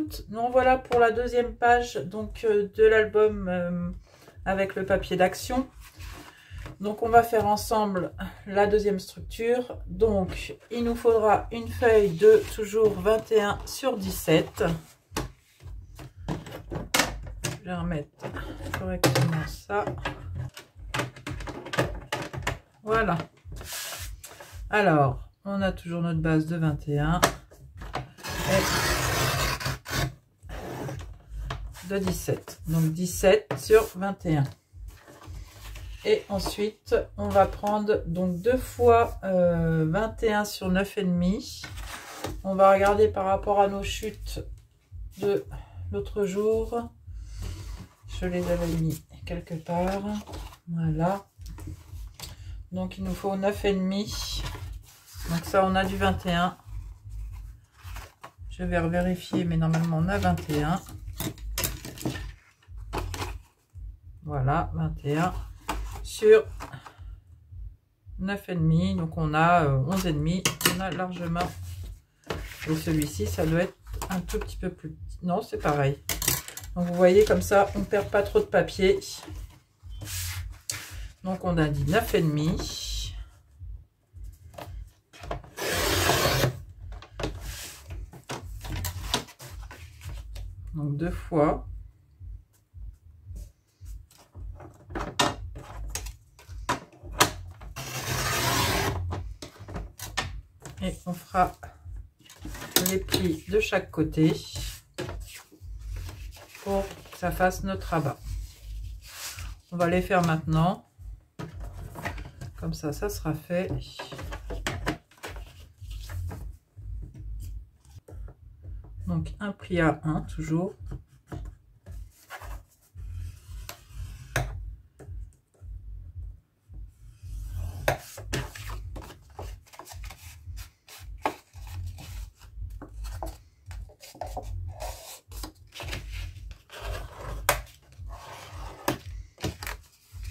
écoute. Nous voilà pour la deuxième page donc de l'album avec le papier d'action. Donc on va faire ensemble la deuxième structure. Donc il nous faudra une feuille de toujours 21 sur 17. Je vais remettre correctement ça. Voilà. Alors, on a toujours notre base de 21 et de 17. Donc 17 sur 21. Et ensuite, on va prendre donc 2 fois 21 sur 9,5. On va regarder par rapport à nos chutes de l'autre jour. Je les avais mis quelque part. Voilà. Donc, il nous faut 9,5. Donc, ça, on a du 21. Je vais vérifier, mais normalement, on a 21. Voilà, 21 sur 9,5. Donc, on a 11,5. On a largement. Et celui-ci, ça doit être un tout petit peu plus petit. Non, c'est pareil. Donc, vous voyez, comme ça, on ne perd pas trop de papier. Donc, on a dit 9,5. Donc, 2 fois. Et on fera les plis de chaque côté pour que ça fasse notre rabat. On va les faire maintenant. Comme ça, ça sera fait. Donc un pli à 1 toujours.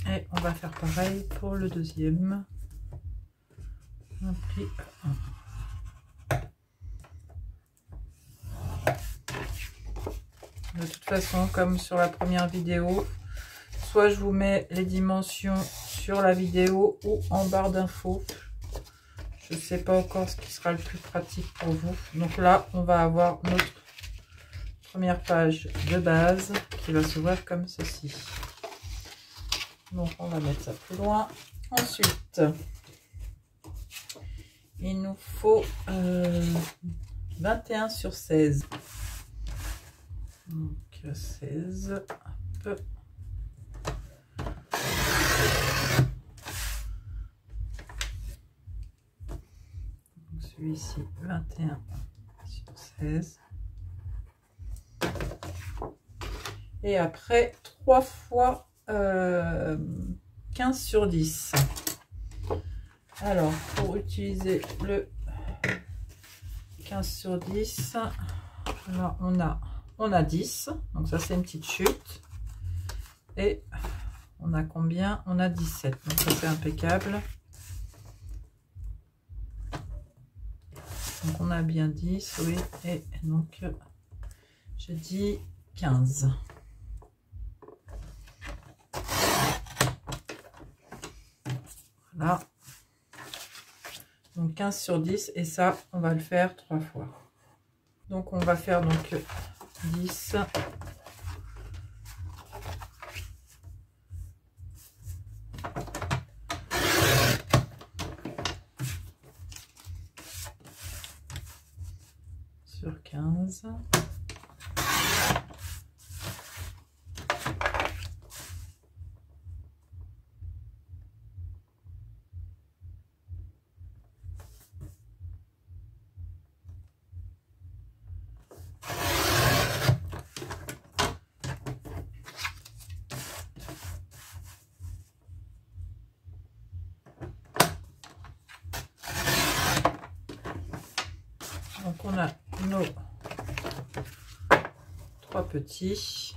Et on va faire pareil pour le deuxième. Un pli à 1. De toute façon, comme sur la première vidéo, soit je vous mets les dimensions sur la vidéo ou en barre d'infos. Je ne sais pas encore ce qui sera le plus pratique pour vous. Donc là, on va avoir notre première page de base qui va s'ouvrir comme ceci. Donc on va mettre ça plus loin. Ensuite, il nous faut 21 sur 16. Donc 16. Hop. Celui-ci 21 sur 16. Et après 3 fois 15 sur 10. Alors pour utiliser le 15 sur 10, alors on a 10, donc ça c'est une petite chute. Et on a combien? On a 17, donc ça c'est impeccable. Donc on a bien 10, oui, et donc j'ai dit 15. Voilà. Donc 15 sur 10, et ça on va le faire 3 fois. Donc on va faire donc 10. Sur 15. Donc on a nos 3 petits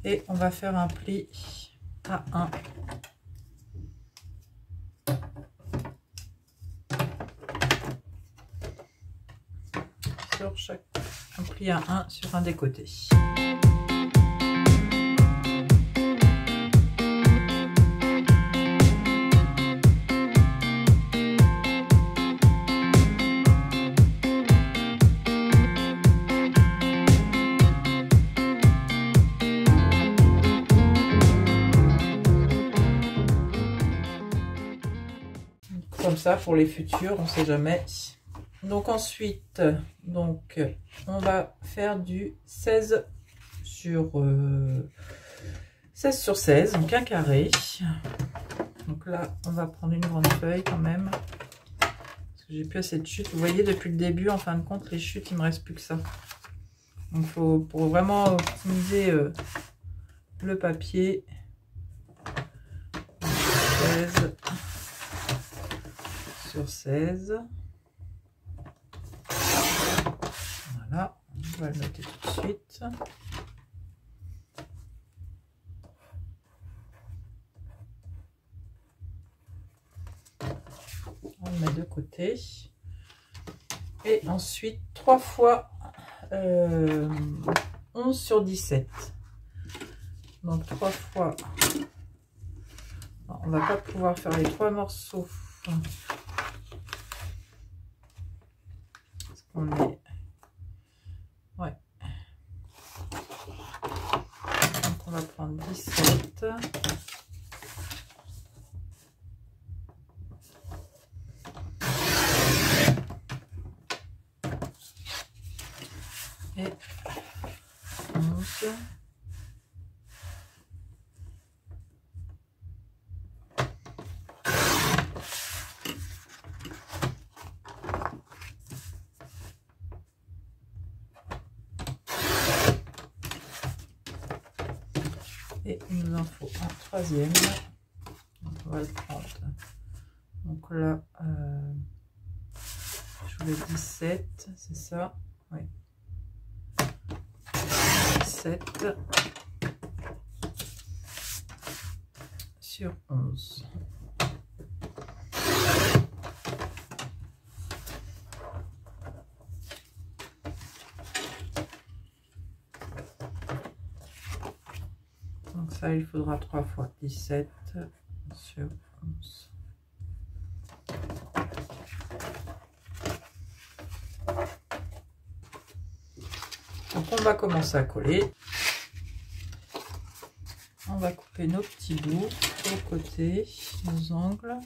et on va faire un pli à 1. Sur chaque un pli à 1 sur un des côtés. Comme ça pour les futurs, on sait jamais. Donc ensuite, donc on va faire du 16 sur 16, donc un carré. Donc là, on va prendre une grande feuille quand même, parce que j'ai plus assez de chutes. Vous voyez, depuis le début, en fin de compte, les chutes, il me reste plus que ça. Donc faut, pour vraiment optimiser le papier, 16 sur 16. Voilà, on va le noter tout de suite. On le met de côté. Et ensuite, 3 fois 11 sur 17. Donc 3 fois... On va pas pouvoir faire les 3 morceaux. Parce qu'on est... Ouais. Donc on va prendre 17. Et 11. Et il nous en faut un troisième. Donc on va le prendre. Donc là, je voulais 17, c'est ça? Oui. 17 sur 11. Donc ça, il faudra 3 fois 17 sur 11. Donc on va commencer à coller. On va couper nos petits bouts sur le côté, nos angles.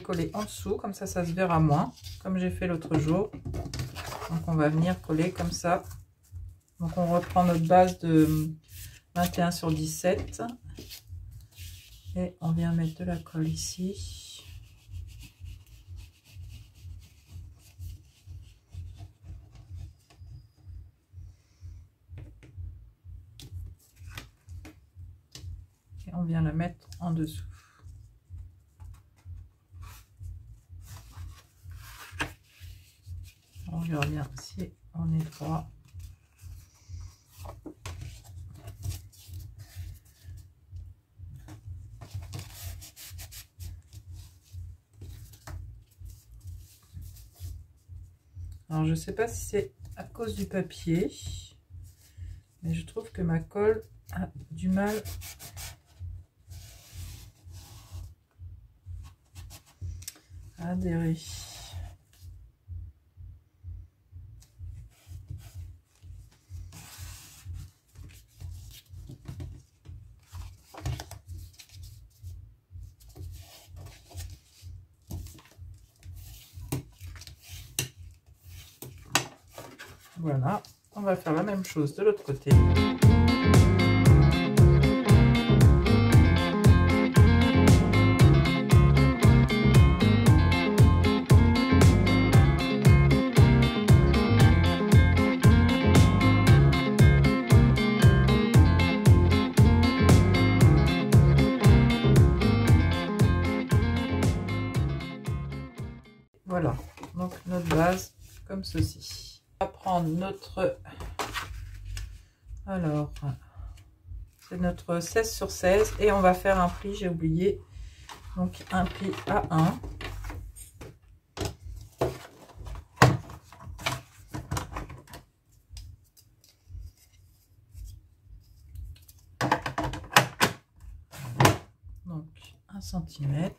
Coller en dessous, comme ça ça se verra moins, comme j'ai fait l'autre jour. Donc on va venir coller comme ça. Donc on reprend notre base de 21 sur 17 et on vient mettre de la colle ici. Et on vient la mettre en dessous. On regarde bien si on est droit. Alors je sais pas si c'est à cause du papier, mais je trouve que ma colle a du mal à adhérer. Voilà, on va faire la même chose de l'autre côté. Voilà, donc notre base comme ceci. On va prendre notre, alors c'est notre 16 sur 16 et on va faire un pli, j'ai oublié, donc un pli à 1. Donc 1 cm.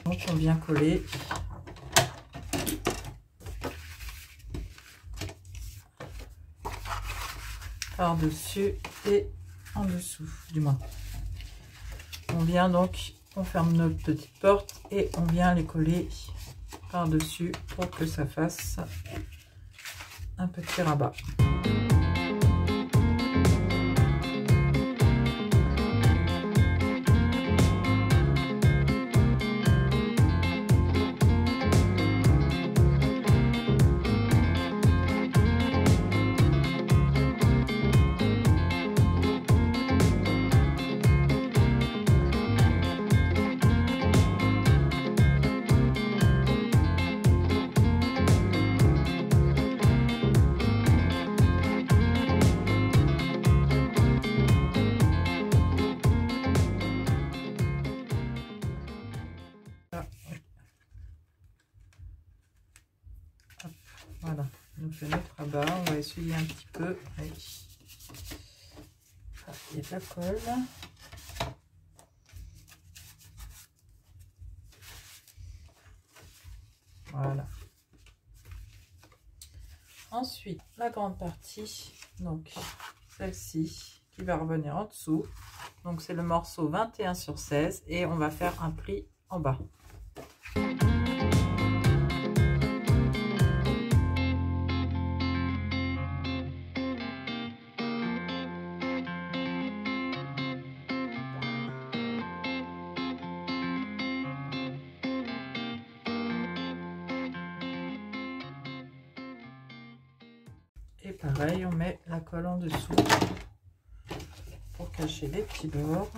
Donc on vient coller par-dessus et en dessous, du moins. On vient donc, on ferme notre petite porte et on vient les coller par-dessus pour que ça fasse un petit rabat. Voilà, on fait notre rabat, on va essuyer un petit peu. Ah, il y a de la colle. Voilà. Ensuite, la grande partie, donc celle-ci, qui va revenir en dessous. Donc c'est le morceau 21 sur 16 et on va faire un pli en bas. Et pareil, on met la colle en dessous pour cacher les petits bords.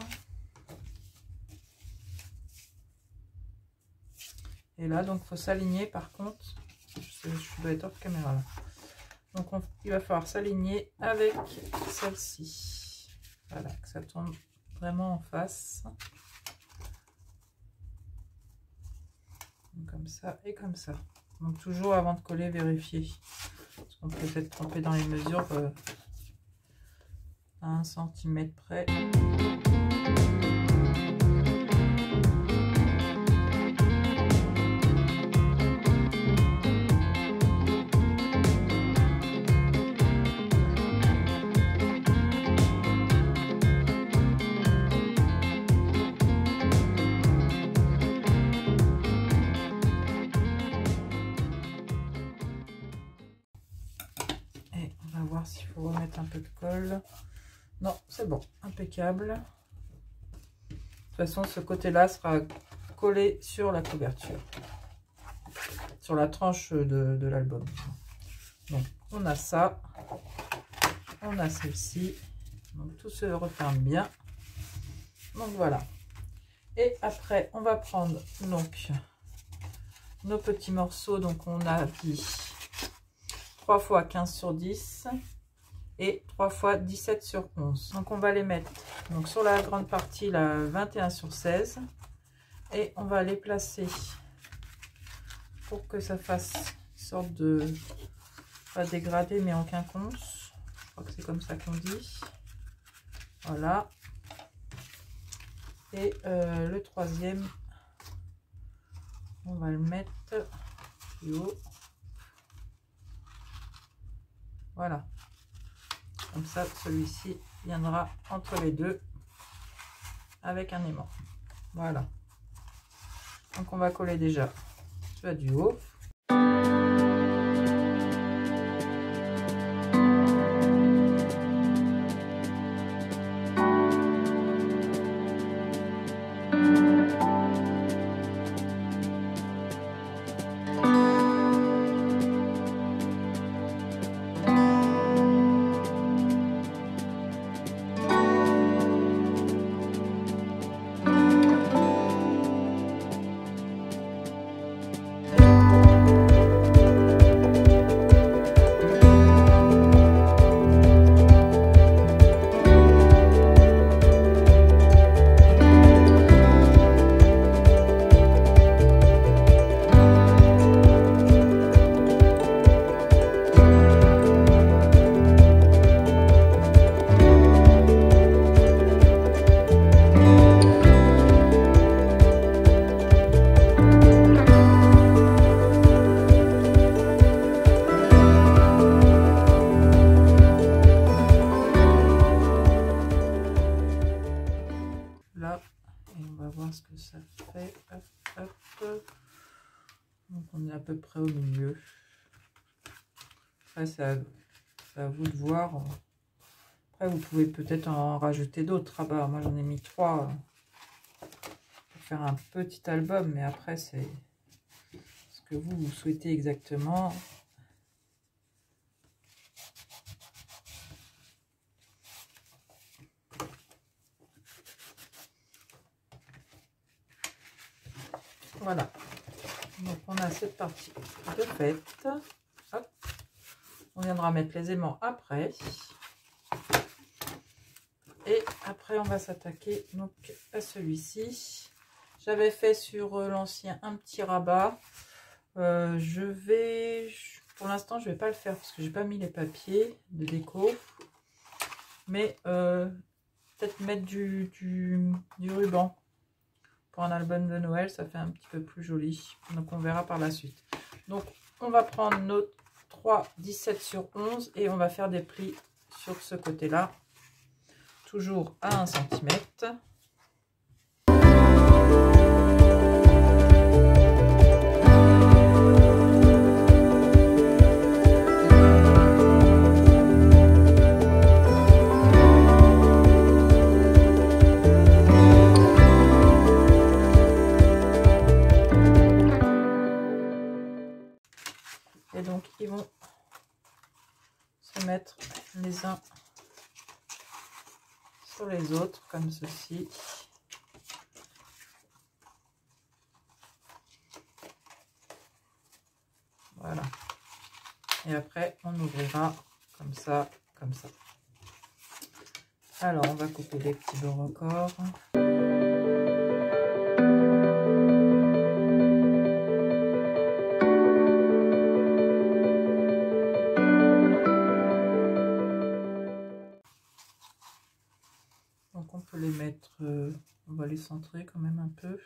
Et là, donc, faut s'aligner. Par contre, je dois être hors caméra là. Donc, il va falloir s'aligner avec celle-ci. Voilà, que ça tombe vraiment en face. Donc, comme ça et comme ça. Donc, toujours avant de coller, vérifier. Parce qu'on peut être trompé dans les mesures à 1 cm près. S'il faut remettre un peu de colle. Non, c'est bon, impeccable. De toute façon, ce côté-là sera collé sur la couverture, sur la tranche de l'album. Donc, on a ça, on a celle-ci. Donc, tout se referme bien. Donc, voilà. Et après, on va prendre donc nos petits morceaux. Donc, on a dit 3 fois 15 sur 10 et 3 fois 17 sur 11. Donc on va les mettre donc sur la grande partie, la 21 sur 16, et on va les placer pour que ça fasse une sorte de, pas dégradé mais en quinconce. Je crois que c'est comme ça qu'on dit. Voilà. Et le troisième, on va le mettre plus haut. Voilà, comme ça celui-ci viendra entre les deux avec un aimant. Voilà, donc on va coller déjà celui du haut. ça fait. Hop, hop. Donc on est à peu près au milieu. Après, c'est à vous de voir. Après, vous pouvez peut-être en rajouter d'autres. Ah bah, moi, j'en ai mis 3 pour faire un petit album. Mais après, c'est ce que vous souhaitez exactement. Voilà. Donc, on a cette partie de faite. Hop. On viendra mettre les aimants après. Et après, on va s'attaquer donc à celui-ci. J'avais fait sur l'ancien un petit rabat. Pour l'instant, je vais pas le faire parce que j'ai pas mis les papiers de déco. Mais peut-être mettre du ruban pour un album de Noël, ça fait un petit peu plus joli. Donc, on verra par la suite. Donc, on va prendre nos 3 17 sur 11 et on va faire des plis sur ce côté-là. Toujours à 1 cm. Et donc, ils vont se mettre les uns sur les autres, comme ceci. Voilà. Et après, on ouvrira comme ça, comme ça. Alors, on va couper les petits bords encore. Donc, on peut les mettre, on va les centrer quand même un peu.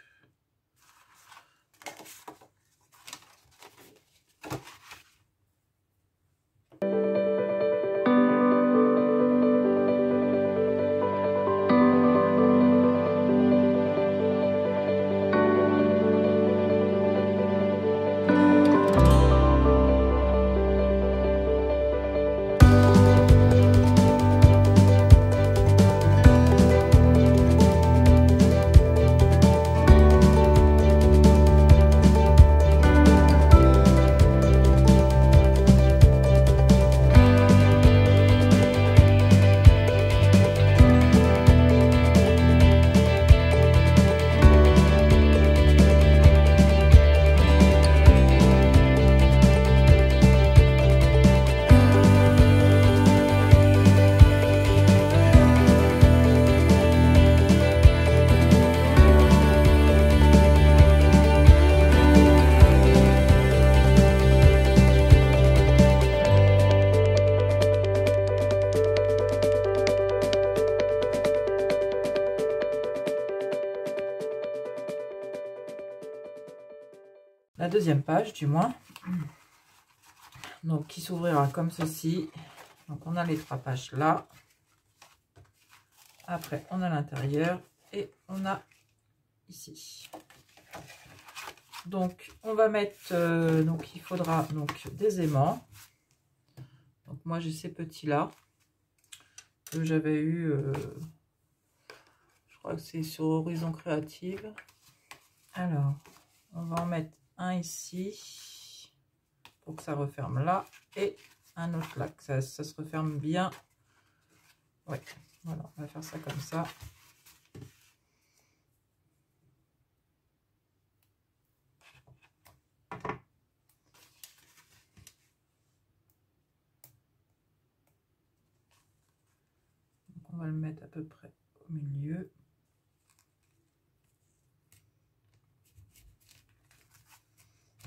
La deuxième page du moins, donc qui s'ouvrira comme ceci. Donc on a les 3 pages là, après on a l'intérieur et on a ici. Donc on va mettre donc il faudra donc des aimants. Donc moi j'ai ces petits là que j'avais eu, je crois que c'est sur Horizon Créative. Alors on va en mettre un ici pour que ça referme là et un autre là, que ça se referme bien. Ouais, voilà, on va faire ça comme ça. Donc on va le mettre à peu près au milieu.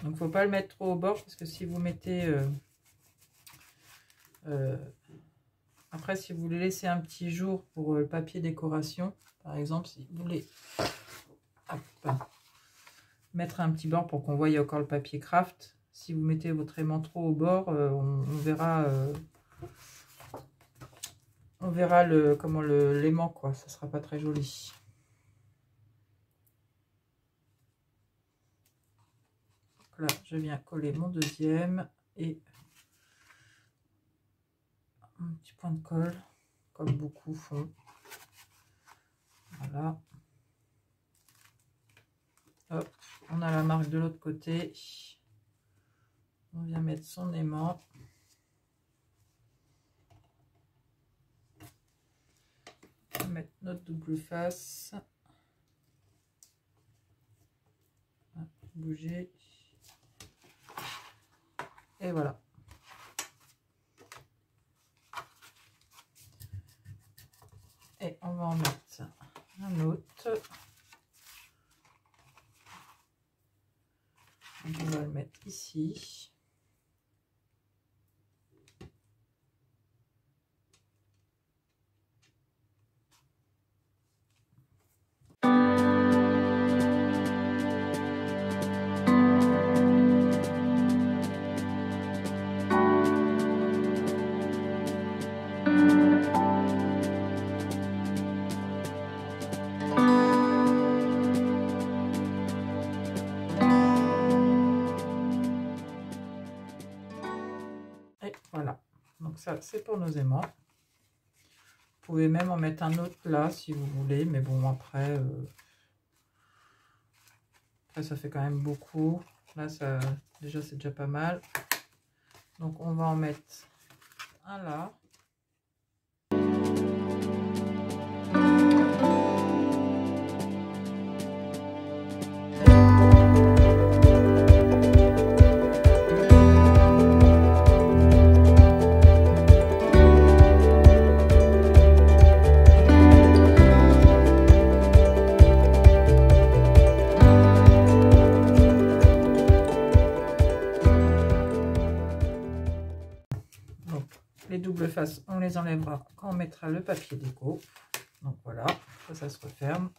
Donc, faut pas le mettre trop au bord parce que si vous mettez... après, si vous le laissez un petit jour pour le papier décoration, par exemple, si vous voulez mettre un petit bord pour qu'on voie encore le papier craft, si vous mettez votre aimant trop au bord, on verra l'aimant, quoi. Ça sera pas très joli. là, je viens coller mon deuxième et un petit point de colle, comme beaucoup font. Voilà. Hop, on a la marque de l'autre côté. On vient mettre son aimant. On va mettre notre double face. Bouger. Et voilà. Et on va en mettre un autre. Donc on va le mettre ici. Voilà, donc ça c'est pour nos aimants. Vous pouvez même en mettre un autre là si vous voulez, mais bon après, ça fait quand même beaucoup. Là ça déjà c'est déjà pas mal. Donc on va en mettre un là. Les doubles faces, on les enlèvera quand on mettra le papier déco. Donc voilà, ça se referme.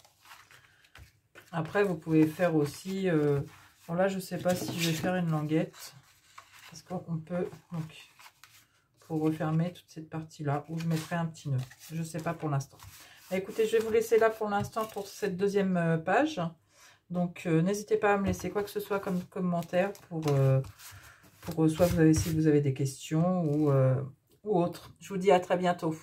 Après, vous pouvez faire aussi... bon là, je sais pas si je vais faire une languette. Parce qu'on peut... Donc, pour refermer toute cette partie-là, où je mettrai un petit nœud. Je sais pas pour l'instant. Écoutez, je vais vous laisser là pour l'instant pour cette deuxième page. Donc, n'hésitez pas à me laisser quoi que ce soit comme commentaire pour soit si vous avez des questions ou autre. Je vous dis à très bientôt.